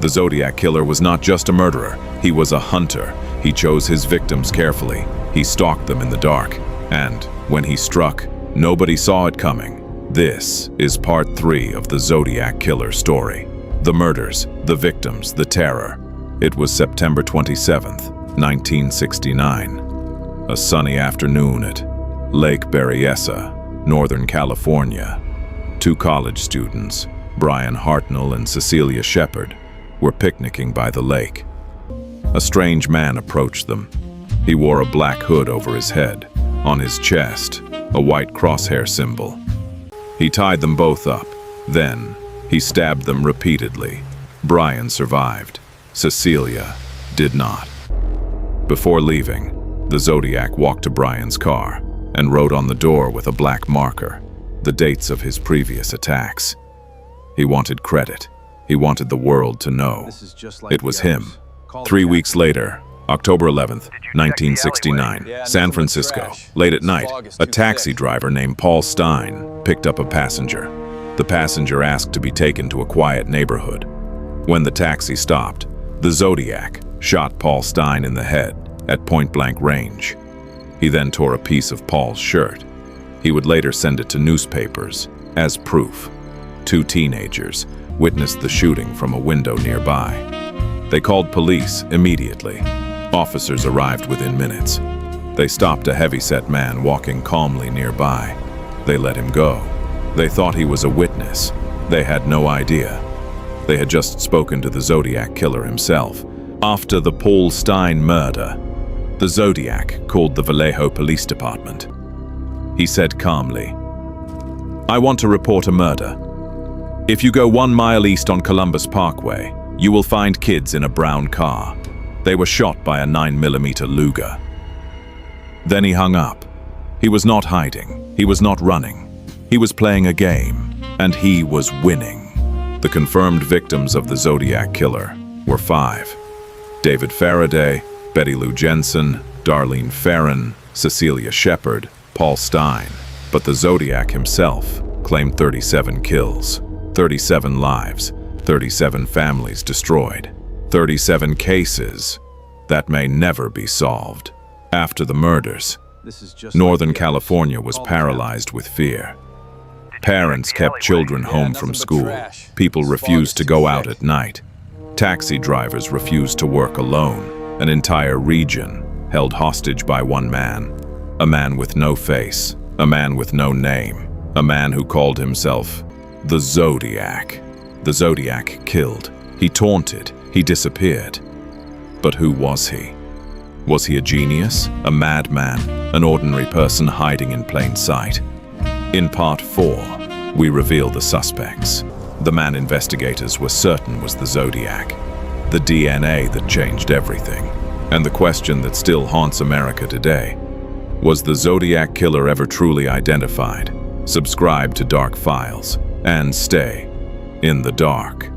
The Zodiac Killer was not just a murderer, he was a hunter. He chose his victims carefully. He stalked them in the dark. And when he struck, nobody saw it coming. This is part 3 of the Zodiac Killer story. The murders, the victims, the terror. It was September 27th, 1969. A sunny afternoon at Lake Berryessa, Northern California. 2 college students, Brian Hartnell and Cecilia Shepard, were picnicking by the lake. A strange man approached them. He wore a black hood over his head. On his chest, a white crosshair symbol. He tied them both up. Then, he stabbed them repeatedly. Brian survived. Cecilia did not. Before leaving, the Zodiac walked to Brian's car and wrote on the door with a black marker the dates of his previous attacks. He wanted credit. He wanted the world to know. It was him. 3 weeks later, October 11th, 1969, San Francisco. Late at night, a taxi driver named Paul Stein picked up a passenger. The passenger asked to be taken to a quiet neighborhood. When the taxi stopped, the Zodiac shot Paul Stein in the head at point-blank range. He then tore a piece of Paul's shirt. He would later send it to newspapers as proof. 2 teenagers witnessed the shooting from a window nearby. They called police immediately. Officers arrived within minutes. They stopped a heavy-set man walking calmly nearby. They let him go. They thought he was a witness. They had no idea. They had just spoken to the Zodiac Killer himself. After the Paul Stein murder, the Zodiac called the Vallejo Police Department. He said calmly, "I want to report a murder. If you go 1 mile east on Columbus Parkway, you will find kids in a brown car. They were shot by a 9mm Luger." Then he hung up. He was not hiding. He was not running. He was playing a game, and he was winning. The confirmed victims of the Zodiac Killer were 5. David Faraday, Betty Lou Jensen, Darlene Ferrin, Cecilia Shepard, Paul Stein. But the Zodiac himself claimed 37 kills, 37 lives, 37 families destroyed, 37 cases that may never be solved. After the murders, Northern California was paralyzed with fear. Parents kept children home from school. People refused to go out at night. Taxi drivers refused to work alone. An entire region held hostage by one man. A man with no face, a man with no name, a man who called himself the Zodiac. The Zodiac killed. He taunted. He disappeared. But who was he? Was he a genius, a madman, an ordinary person hiding in plain sight? In part 4, we reveal the suspects. The man investigators were certain was the Zodiac. The DNA that changed everything. And the question that still haunts America today. Was the Zodiac Killer ever truly identified? Subscribe to Dark Files and stay in the dark.